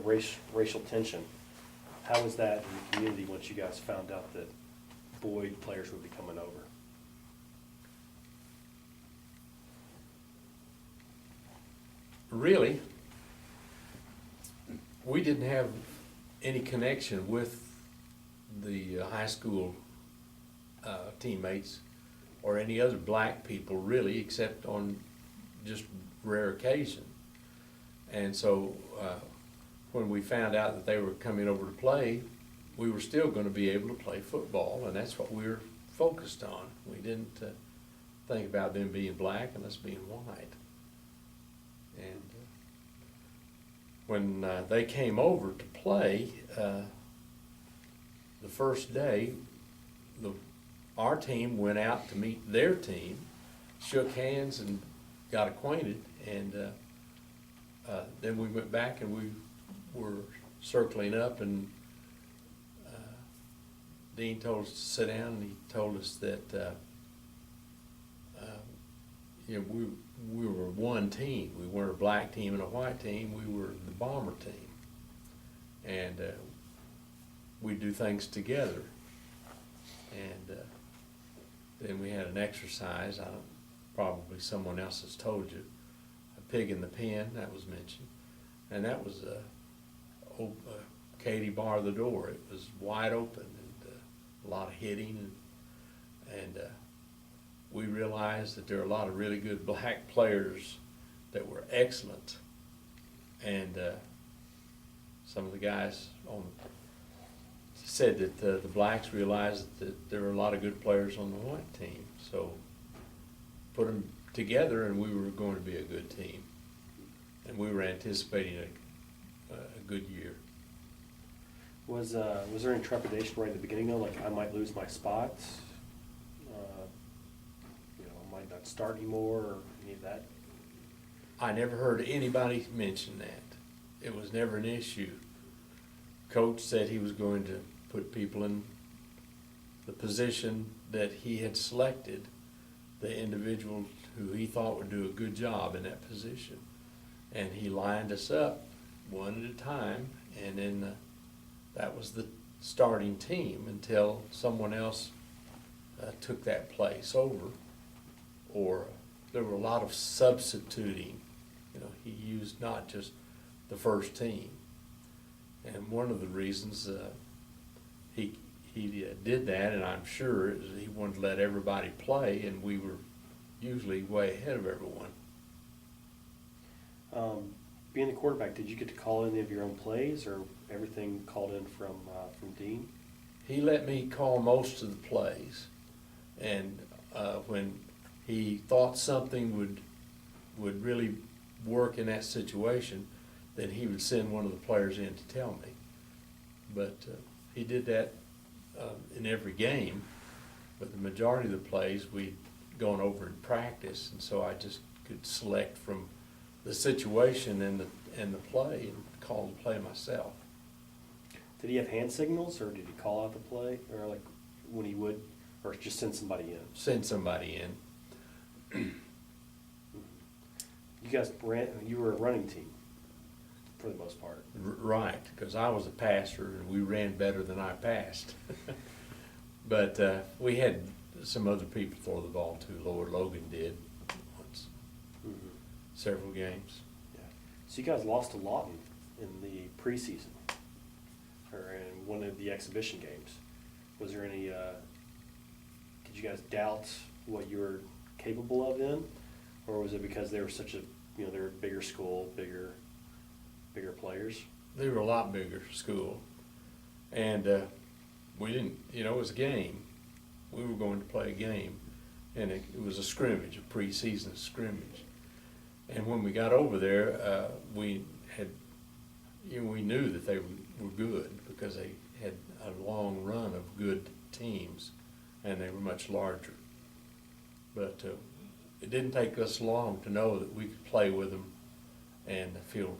racial tension. How was that in the community once you guys found out that Boyd players would be coming over? Really, we didn't have any connection with the high school teammates or any other black people really, except on just rare occasion. And so when we found out that they were coming over to play, we were still going to be able to play football, and that's what we were focused on. We didn't think about them being black and us being white. And when they came over to play, the first day, our team went out to meet their team, shook hands and got acquainted, and then we went back and we were circling up, and Dean told us to sit down, and he told us that you know, we were one team. We weren't a black team and a white team. We were the Bomber team, and we do things together. And then we had an exercise. Probably someone else has told you. A pig in the pen, that was mentioned, and that was Katie bar the door. It was wide open, and a lot of hitting, and we realized that there are a lot of really good black players that were excellent, and some of the guys said that the blacks realized that there were a lot of good players on the white team, so put them together and we were going to be a good team, and we were anticipating a good year. Was there any trepidation right at the beginning though, like I might lose my spot, you know, I might not start anymore, or any of that? I never heard anybody mention that. It was never an issue. Coach said he was going to put people in the position that he had selected, the individual who he thought would do a good job in that position. And he lined us up one at a time, and then that was the starting team until someone else took that place over, or there were a lot of substituting. You know, he used not just the first team. And one of the reasons he did that, and I'm sure, is he wanted to let everybody play, and we were usually way ahead of everyone. Being the quarterback, did you get to call any of your own plays, or everything called in from Dean? He let me call most of the plays, and when he thought something would really work in that situation, then he would send one of the players in to tell me. But he did that in every game, but the majority of the plays we'd gone over in practice, and so I just could select from the situation and the play and call the play myself. Did he have hand signals, or did he call out the play, or like when he would, or just send somebody in? Send somebody in. You were a running team for the most part. Right, because I was a passer and we ran better than I passed. But we had some other people throw the ball too. Lord Logan did once, several games. Yeah. So you guys lost to Lawton in the preseason, or in one of the exhibition games. Was there any, did you guys doubt what you were capable of then? Or was it because they were such a, you know, they were a bigger school, bigger players? They were a lot bigger school, and we didn't, you know, it was a game. We were going to play a game, and it was a scrimmage, a preseason scrimmage. And when we got over there, we had, you know, we knew that they were good because they had a long run of good teams, and they were much larger. But it didn't take us long to know that we could play with them and feel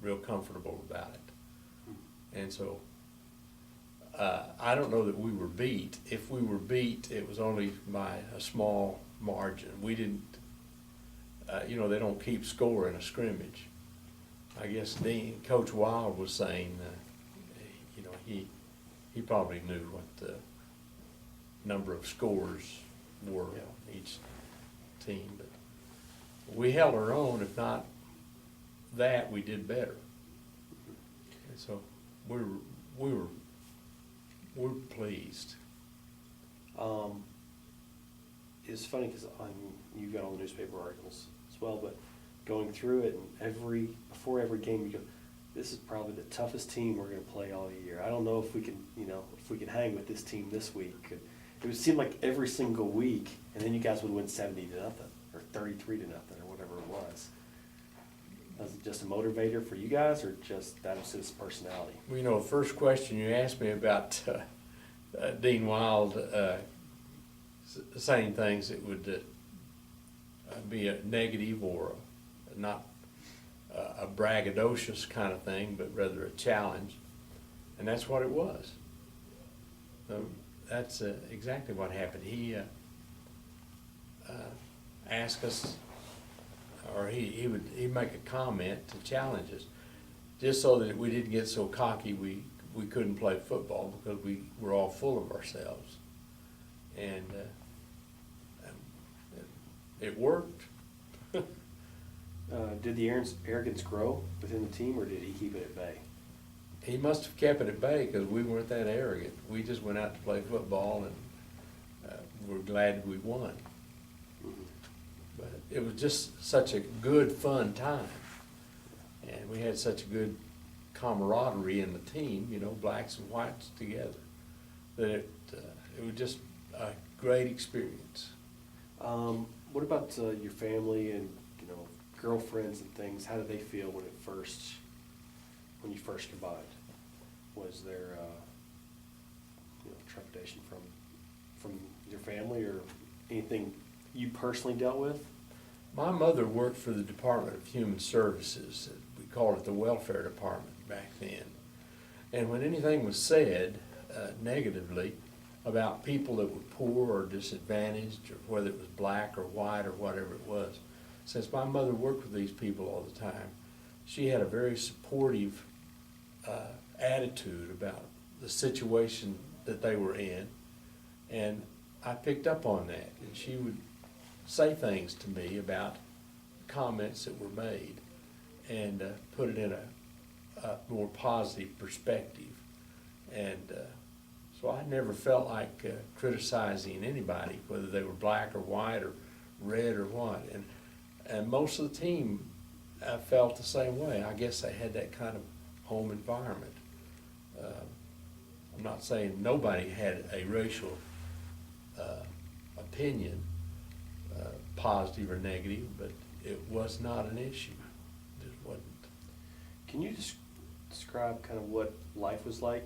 real comfortable about it. And so I don't know that we were beat. If we were beat, it was only by a small margin. We didn't, you know, they don't keep score in a scrimmage. I guess Coach Wild was saying, you know, he probably knew what the number of scores were on each team, but we held our own. If not that, we did better. And so we were pleased. It's funny because you've got all the newspaper articles as well, but going through it and before every game you go, this is probably the toughest team we're going to play all year. I don't know if we can, if we can hang with this team this week. It would seem like every single week, and then you guys would win 70-0 or 33-0 or whatever it was. Was it just a motivator for you guys, or just that was his personality? Well, the first question you asked me about Dean Wild saying things that would be a negative or not a braggadocious kind of thing, but rather a challenge, and that's what it was. So that's exactly what happened. He asked us, or he'd make a comment to challenge us, just so that we didn't get so cocky we couldn't play football because we were all full of ourselves, and it worked. Did the arrogance grow within the team, or did he keep it at bay? He must have kept it at bay because we weren't that arrogant. We just went out to play football, and we're glad we won. Mm-hmm. But it was just such a good, fun time, and we had such a good camaraderie in the team, blacks and whites together, that it was just a great experience. What about your family and girlfriends and things? How did they feel when you first combined? Was there trepidation from your family, or anything you personally dealt with? My mother worked for the Department of Human Services. We called it the Welfare Department back then. And when anything was said negatively about people that were poor or disadvantaged, or whether it was black or white or whatever it was, since my mother worked with these people all the time, she had a very supportive attitude about the situation that they were in, and I picked up on that. And she would say things to me about comments that were made, and put it in a more positive perspective. And so I never felt like criticizing anybody, whether they were black or white or red or what. And most of the team felt the same way. I guess they had that kind of home environment. I'm not saying nobody had a racial opinion, positive or negative, but it was not an issue. It just wasn't. Can you describe kind of what life was like?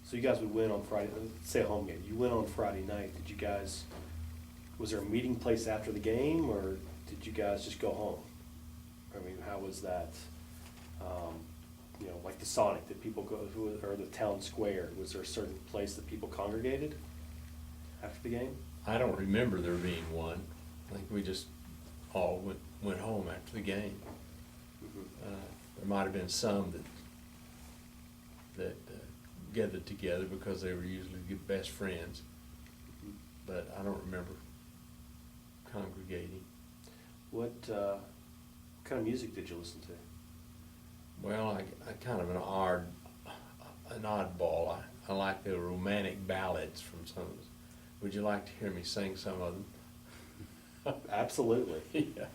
So you guys would win on Friday, say a home game. You win on Friday night. Was there a meeting place after the game, or did you guys just go home? I mean, how was that? Like the Sonic, did people go, or the town square, was there a certain place that people congregated after the game? I don't remember there being one. I think we just all went home after the game. Mm-hmm. There might have been some that gathered together because they were usually good best friends, but I don't remember congregating. What kind of music did you listen to? Well, I kind of an oddball. I like the romantic ballads from some of them. Would you like to hear me sing some of them? Absolutely. Yeah.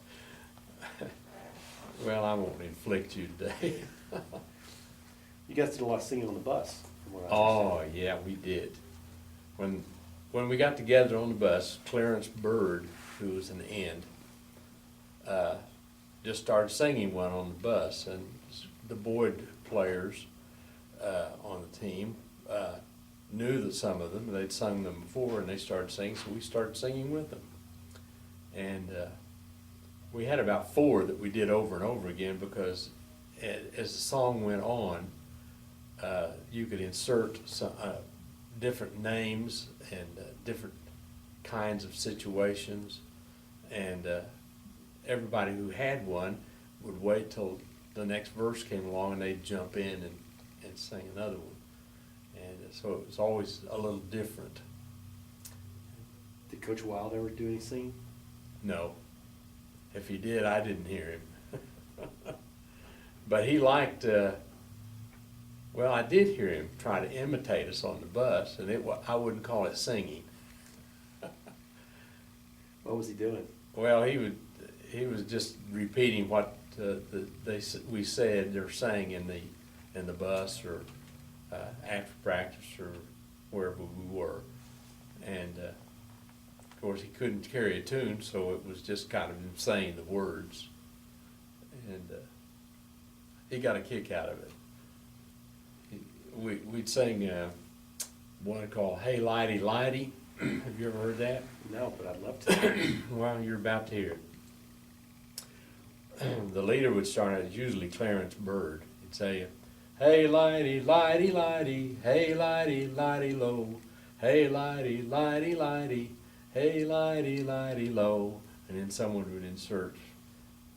Well, I won't inflict you today. You guys did a lot of singing on the bus, from what I Oh, understand. yeah, we did. When we got together on the bus, Clarence Bird, who was an end, just started singing one on the bus, and the Boyd players on the team knew that some of them, they'd sung them before, and they started singing, so we started singing with them. And we had about 4 that we did over and over again, because as the song went on, you could insert some different names and different kinds of situations, and everybody who had one would wait till the next verse came along and they'd jump in and sing another one. And so it was always a little different. Did Coach Wild ever do any singing? No. If he did, I didn't hear him. But he liked, well, I did hear him try to imitate us on the bus, and I wouldn't call it singing. What was he doing? Well, he was just repeating what we said or sang in the bus or after practice or wherever we were, and of course he couldn't carry a tune, so it was just kind of him saying the words, and he got a kick out of it. We'd sing one called "Hey Lighty Lighty." Have you ever heard that? No, but I'd love to. Well, you're about to hear it. The leader would start out, it's usually Clarence Bird. He'd say, "Hey lighty, lighty, lighty, hey lighty, lighty, low, hey lighty, lighty, lighty, hey lighty, lighty, low." And then someone would insert,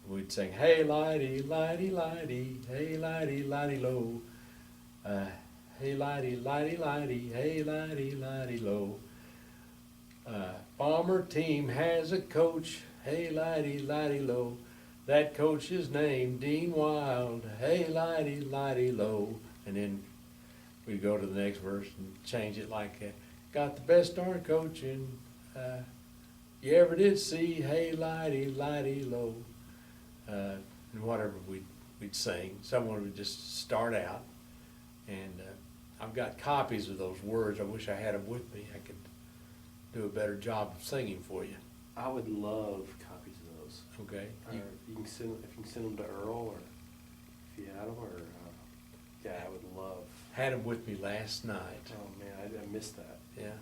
we'd sing, "Hey lighty, lighty, lighty, hey lighty, lighty, low, hey lighty, lighty, lighty, hey lighty, lighty, low. Bomber team has a coach, hey lighty, lighty, low. That coach is named Dean Wild, hey lighty, lighty, low." And then we go to the next verse and change it like, "Got the best darn coaching you ever did see, hey lighty, lighty, low." And whatever we'd sing, someone would just start out, and I've got copies of those words. I wish I had them with me. I could do a better job of singing for you. I would love copies of those. Okay. If you can send them to Earl, or if you had them, or yeah, I would love. Had them with me last night. Oh man, I missed that. Yeah.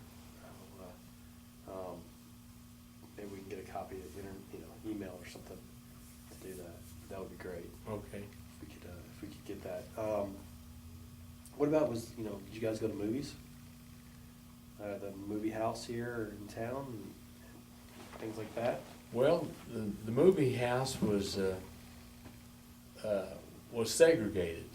Maybe we can get a copy of email or something to do that. That would be great. Okay. If we could get that. What about did you guys go to movies? The movie house here in town, and things like that? Well, the movie house was segregated.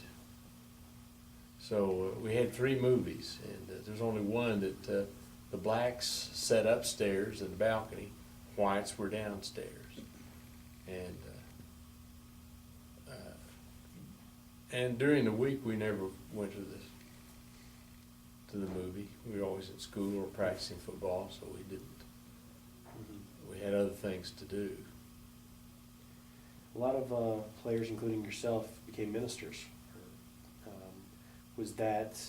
So we had 3 movies, and there's only one that the blacks sat upstairs in the balcony, whites were downstairs. And during the week, we never went to the movie. We were always at school or practicing football, so we didn't. Mm-hmm. We had other things to do. A lot of players, including yourself, became ministers. Was that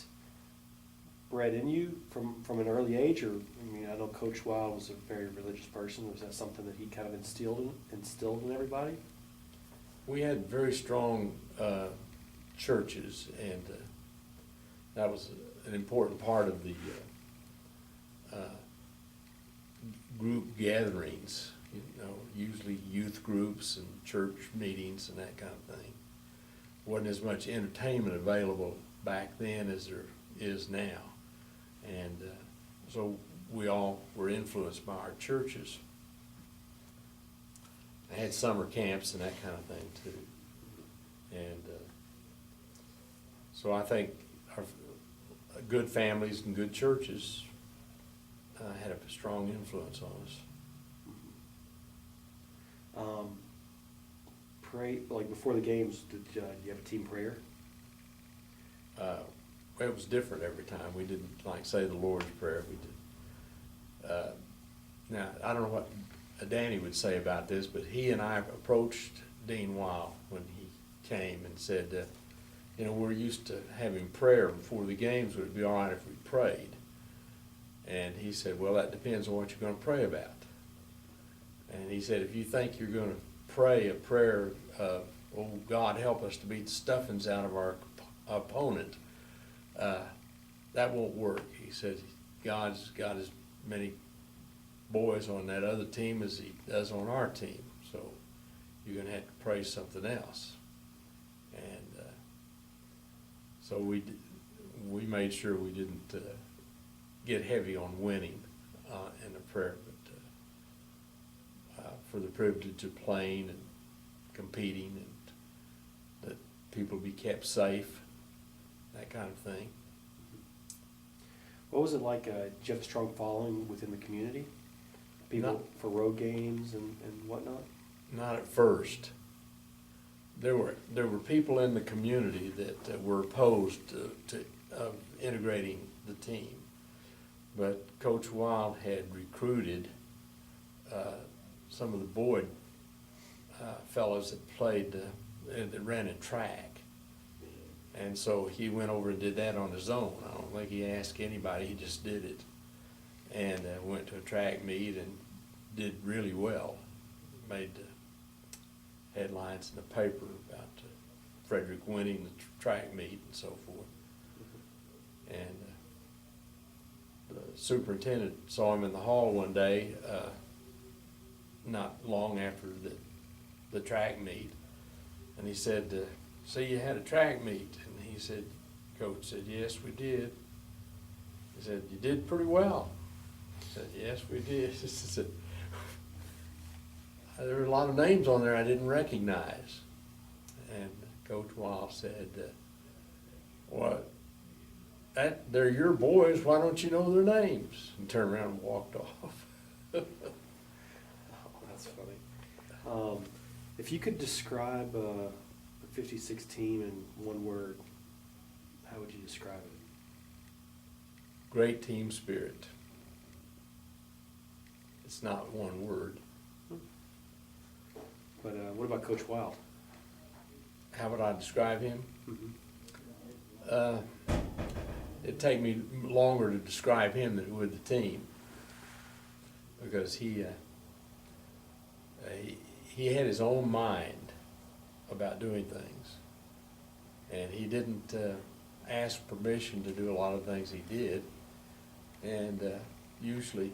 bred in you from an early age, or I know Coach Wild was a very religious person. Was that something that he kind of instilled in everybody? We had very strong churches, and that was an important part of the group gatherings. Usually youth groups and church meetings and that kind of thing. Wasn't as much entertainment available back then as there is now, and so we all were influenced by our churches. They had summer camps and that kind of thing too, and so I think our good families and good churches had a strong influence on us. Pray, like before the games, did you have a team prayer? It was different every time. We didn't say the Lord's Prayer. We did. Now, I don't know what Danny would say about this, but he and I approached Dean Weil when he came and said, we're used to having prayer before the games. Would it be all right if we prayed? And he said, well, that depends on what you're going to pray about. And he said, if you think you're going to pray a prayer of, oh, God, help us to beat the stuffings out of our opponent, that won't work. He said, God's got as many boys on that other team as he does on our team, so you're going to have to pray something else. And so we made sure we didn't get heavy on winning in the prayer, but for the privilege of playing and competing, and that people be kept safe, that kind of thing. What was it like? Did you have a strong following within the community? People Not- for road games and whatnot? Not at first. There were people in the community that were opposed to integrating the team. But Coach Wild had recruited some of the Boyd fellows that played, that ran in track. And so he went over and did that on his own. I don't think he asked anybody, he just did it. And went to a track meet and did really well. Made headlines in the paper about Frederick winning the track meet and so forth. And the superintendent saw him in the hall one day, not long after the track meet, and he said, "See, you had a track meet?" And he said, Coach said, "Yes, we did." He said, "You did pretty well." He said, "Yes, we did." He said, "There were a lot of names on there I didn't recognize." And Coach Wild said, "What? They're your boys, why don't you know their names?" And turned around and walked off. Oh, that's funny. If you could describe the 56 team in one word, how would you describe it? Great team spirit. It's not one word. But what about Coach Wild? How would I describe him? Mm-hmm. It'd take me longer to describe him than it would the team, because he had his own mind about doing things, and he didn't ask permission to do a lot of things he did, and usually,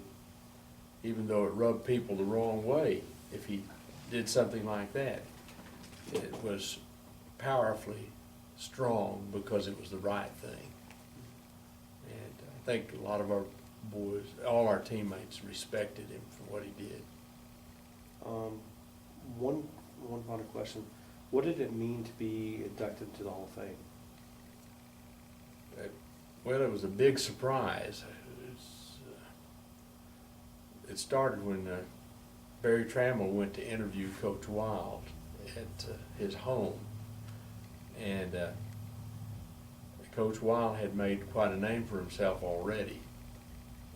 even though it rubbed people the wrong way, if he did something like that, it was powerfully strong because it was the right thing. And I think a lot of our boys, all our teammates respected him for what he did. One final question. What did it mean to be inducted to the Hall of Fame? Well, it was a big surprise. It started when Barry Trammell went to interview Coach Wild at his home. And Coach Wild had made quite a name for himself already.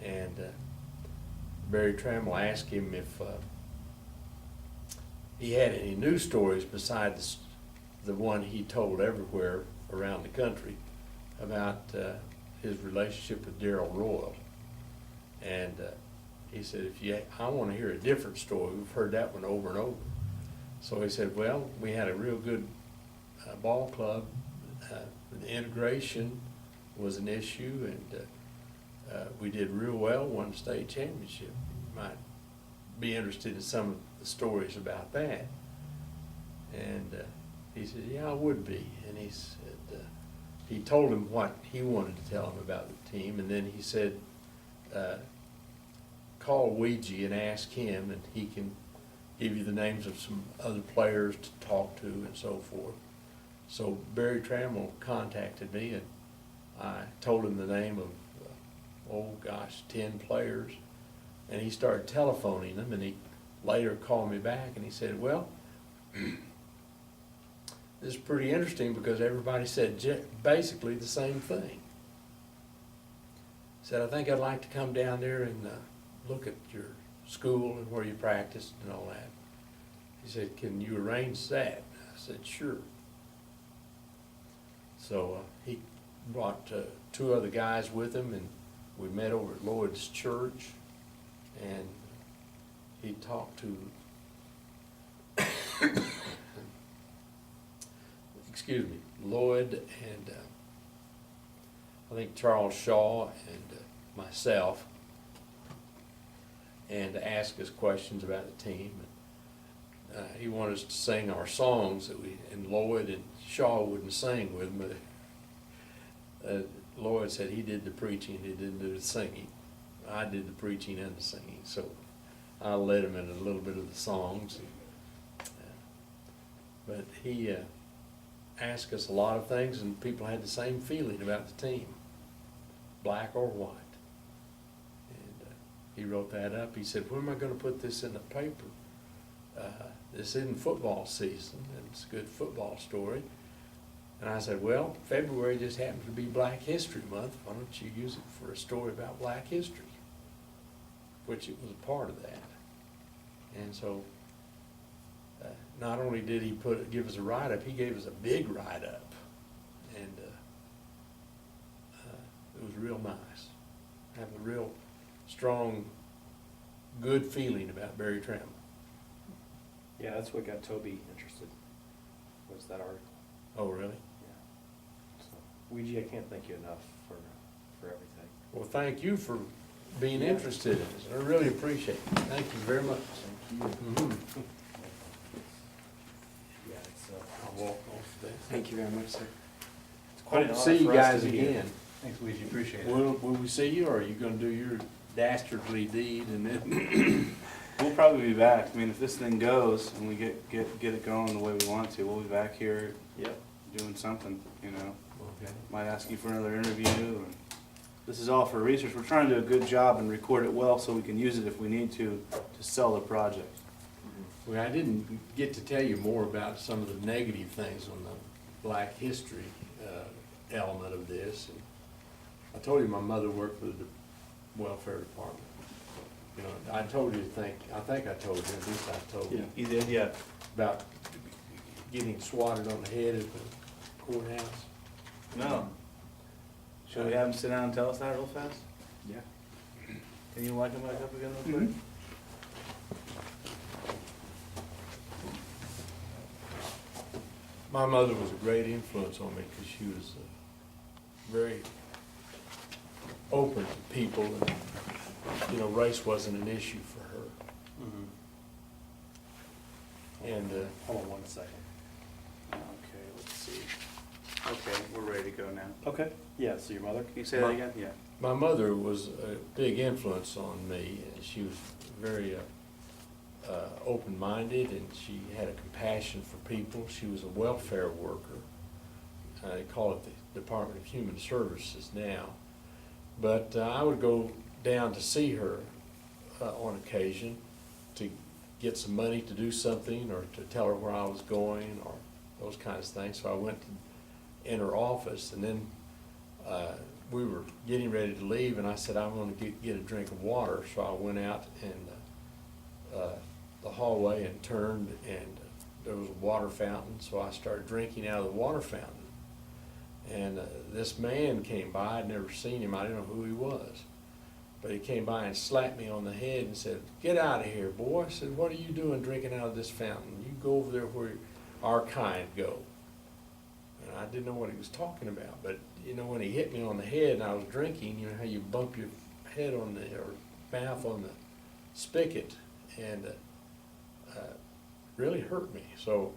And Barry Trammell asked him if he had any news stories besides the one he told everywhere around the country about his relationship with Darrell Royal. And he said, I want to hear a different story. We've heard that one over and over. So he said, well, we had a real good ball club. The integration was an issue, and we did real well, won the state championship. You might be interested in some of the stories about that. And he said, yeah, I would be. And he said, he told him what he wanted to tell him about the team, and then he said, call Weegie and ask him, and he can give you the names of some other players to talk to and so forth. So Barry Trammell contacted me, and I told him the name of, 10 players, and he started telephoning them, and he later called me back, and he said, well, this is pretty interesting because everybody said basically the same thing. He said, I think I'd like to come down there and look at your school and where you practiced and all that. He said, can you arrange that? I said, sure. So he brought 2 other guys with him, and we met over at Lloyd's church, and he talked to Lloyd and I think Charles Shaw and myself, and asked us questions about the team. He wanted us to sing our songs that and Lloyd and Shaw wouldn't sing with him, but Lloyd said he did the preaching, he didn't do the singing. I did the preaching and the singing, so I led him in a little bit of the songs. But he, asked us a lot of things, and people had the same feeling about the team, black or white. And he wrote that up. He said, when am I gonna put this in the paper? This isn't football season, and it's a good football story. And I said, well, February just happens to be Black History Month. Why don't you use it for a story about Black history? Which it was a part of that. And so, not only did he give us a write-up, he gave us a big write-up. And it was real nice. I have a real strong, good feeling about Barry Trammell. Yeah, that's what got Toby interested, was that article. Oh, really? Yeah. So, Weegie, I can't thank you enough for everything. Well, thank you for being Yeah. interested in this. I really appreciate it. Thank you very much. Thank you. Mhm. Yeah, it's, I'll walk off there. Thank you very much, sir. it's quite Hope an to honor see you for us guys to be here. again. Thanks, Weegie, appreciate it. Will we see you, or are you gonna do your dastardly deed and then? We'll probably be back. I mean, if this thing goes and we get it going the way we want to, we'll be back here Yep. doing something, you know. Okay. Might ask you for another interview. And this is all for research. We're trying to do a good job and record it well so we can use it if we need to sell the project. Well, I didn't get to tell you more about some of the negative things on the Black history element of this. And I told you my mother worked for the welfare department. You know, I told you I think I told you, at least I told you, You did, yeah. about getting swatted on the head at the courthouse. No. Should we have him sit down and tell us that real fast? Yeah. Can you mic him back up again real quick? My mother was a great influence on me because she was very open to people, and, you know, race wasn't an issue for her. Mm-hmm. And Hold on one second. Okay, let's see. Okay, we're ready to go now. Okay. Yeah, so your mother? Can you say that again? Yeah. my mother was a big influence on me, and she was very open-minded, and she had a compassion for people. She was a welfare worker. They call it the Department of Human Services now. But I would go down to see her on occasion to get some money to do something, or to tell her where I was going, or those kinds of things. So I went in her office, and then we were getting ready to leave, and I said, I want to get a drink of water. So I went out in the hallway and turned, and there was a water fountain. So I started drinking out of the water fountain. And this man came by. I'd never seen him. I didn't know who he was. But he came by and slapped me on the head and said, "Get out of here, boy." I said, "What are you doing drinking out of this fountain? You go over there where our kind go." And I didn't know what he was talking about. But, you know, when he hit me on the head and I was drinking, you know how you bump your head on or mouth on the spigot, and really hurt me. So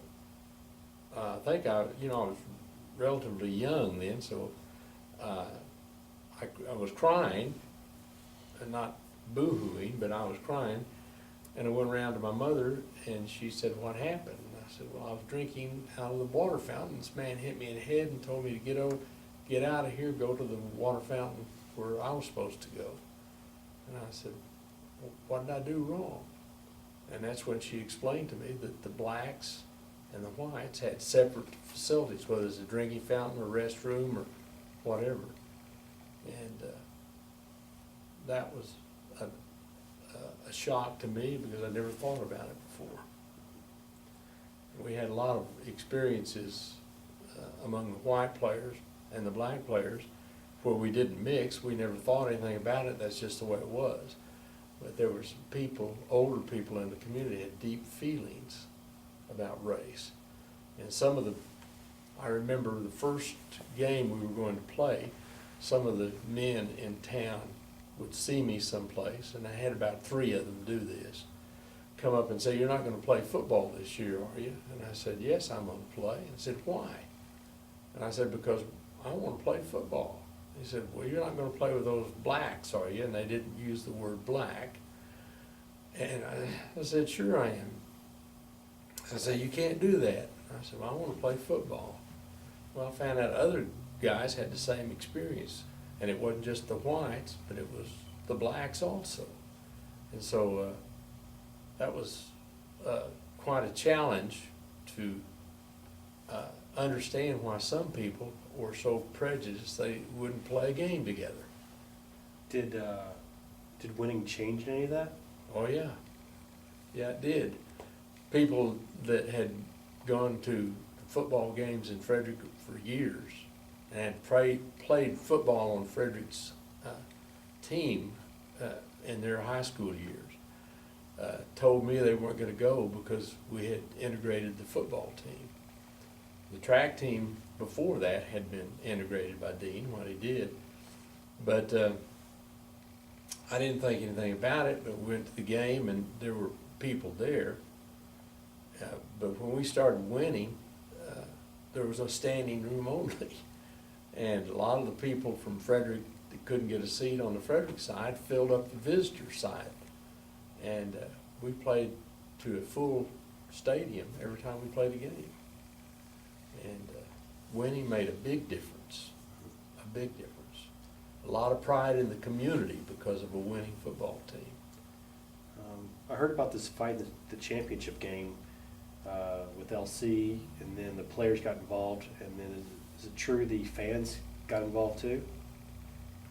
I think I was relatively young then, so I was crying, and not boo-hooing, but I was crying. And I went around to my mother, and she said, "What happened?" And I said, "Well, I was drinking out of the water fountain. This man hit me in the head and told me to get out of here, go to the water fountain where I was supposed to go." And I said, "Well, what did I do wrong?" And that's when she explained to me that the blacks and the whites had separate facilities, whether it's a drinking fountain or restroom or whatever. And that was a shock to me, because I never thought about it before. We had a lot of experiences among the white players and the black players where we didn't mix. We never thought anything about it. That's just the way it was. But there were some people, older people in the community, had deep feelings about race. And I remember the first game we were going to play, some of the men in town would see me someplace, and I had about 3 of them do this, come up and say, "You're not going to play football this year, are you?" And I said, "Yes, I'm going to play." And said, "Why?" And I said, "Because I want to play football." He said, "Well, you're not going to play with those blacks, are you?" And they didn't use the word black. And I said, "Sure I am." I said, "You can't do that." I said, "Well, I want to play football." Well, I found out other guys had the same experience, and it wasn't just the whites, but it was the blacks also. And so that was quite a challenge to understand why some people were so prejudiced they wouldn't play a game together. Did winning change any of that? Oh, yeah. Yeah, it did. People that had gone to football games in Frederick for years and had played football on Frederick's team in their high school years told me they weren't going to go because we had integrated the football team. The track team before that had been integrated by Dean, what he did, but I didn't think anything about it, but we went to the game and there were people there. But when we started winning, there was a standing room only. And a lot of the people from Frederick that couldn't get a seat on the Frederick side filled up the visitor side. And we played to a full stadium every time we played a game. And winning made a big difference, a big difference. A lot of pride in the community because of a winning football team. I heard about this fight, the championship game with LC, and then the players got involved, and then is it true the fans got involved too?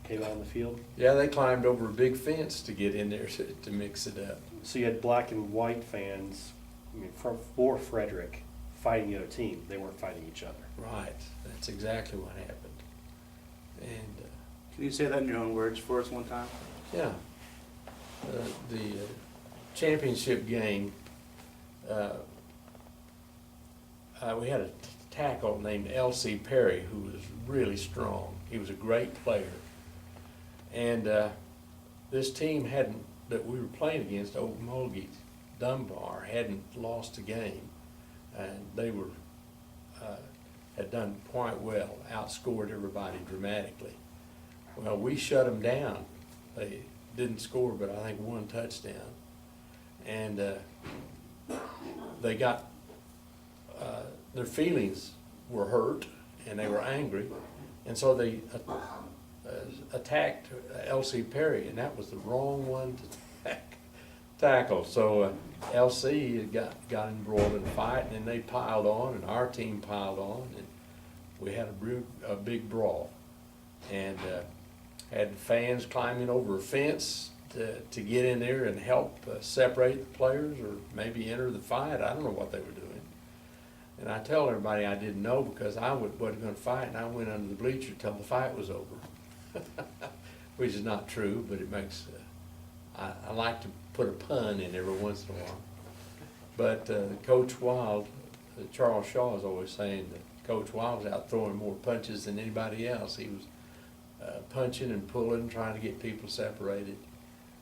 Came out on the field? Yeah, they climbed over a big fence to get in there to mix it up. So you had black and white fans, I mean, for Frederick, fighting the other team. They weren't fighting each other. Right, that's exactly what happened. And Can you say that in your own words for us one time? yeah, the championship game, we had a tackle named L.C. Perry who was really strong. He was a great player. And this team that we were playing against, Okmulgee Dunbar, hadn't lost a game. And they had done quite well, outscored everybody dramatically. Well, we shut them down. They didn't score, but I think one touchdown. And they got, their feelings were hurt and they were angry. And so they attacked L.C. Perry, and that was the wrong one to tackle. So L.C. got embroiled in a fight, and then they piled on, and our team piled on, and we had a big brawl. And had fans climbing over a fence to get in there and help separate the players or maybe enter the fight. I don't know what they were doing. And I tell everybody I didn't know because I wasn't going to fight, and I went under the bleacher till the fight was over. Which is not true, but it makes, I like to put a pun in every once in a while. But Coach Wild, Charles Shaw is always saying that Coach Wild was out throwing more punches than anybody else. He was punching and pulling, trying to get people separated.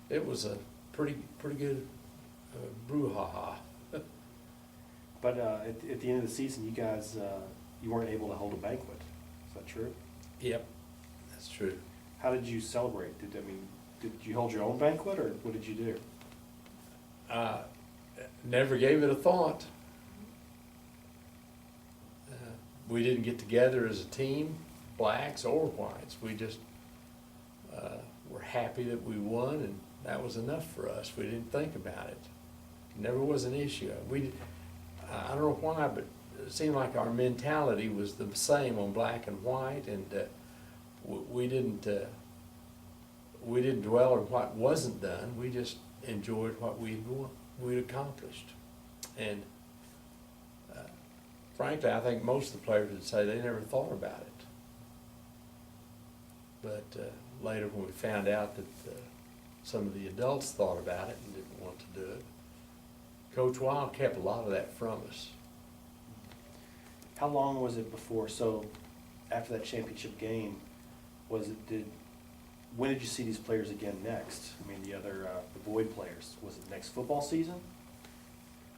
It was a pretty good brouhaha. But at the end of the season, you guys, you weren't able to hold a banquet. Is that true? Yep, that's true. How did you celebrate? Did you hold your own banquet, or what did you do? Never gave it a thought. We didn't get together as a team, blacks or whites. We just were happy that we won, and that was enough for us. We didn't think about it. It never was an issue. I don't know why, but it seemed like our mentality was the same on black and white, and we didn't dwell on what wasn't done. We just enjoyed what we'd accomplished. And frankly, I think most of the players would say they never thought about it. But later when we found out that some of the adults thought about it and didn't want to do it, Coach Wild kept a lot of that from us. How long was it before, so after that championship game, when did you see these players again next? I mean, the Boyd players, was it next football season?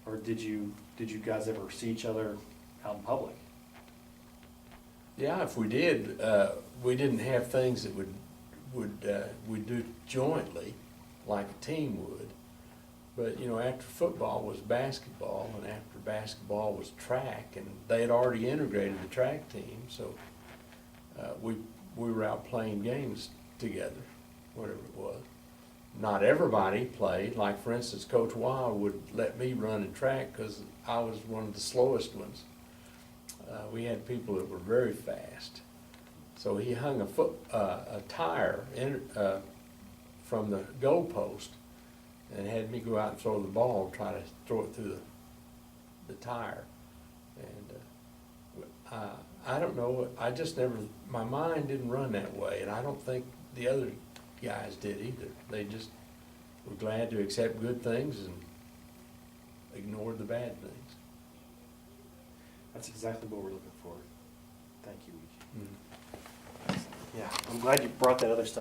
Or did you guys ever see each other out in public? Yeah, if we did, we didn't have things that we'd do jointly like a team would. But, you know, after football was basketball, and after basketball was track, and they had already integrated the track team, so we were out playing games together, whatever it was. Not everybody played. Like, for instance, Coach Wild would let me run in track because I was one of the slowest ones. We had people that were very fast. So he hung a tire from the goalpost and had me go out and throw the ball and try to throw it through the tire. And I don't know, I just never, my mind didn't run that way, and I don't think the other guys did either. They just were glad to accept good things and ignored the bad things. That's exactly what we're looking for. Thank you, Weegie. Mm. Yeah, I'm glad you brought that other stuff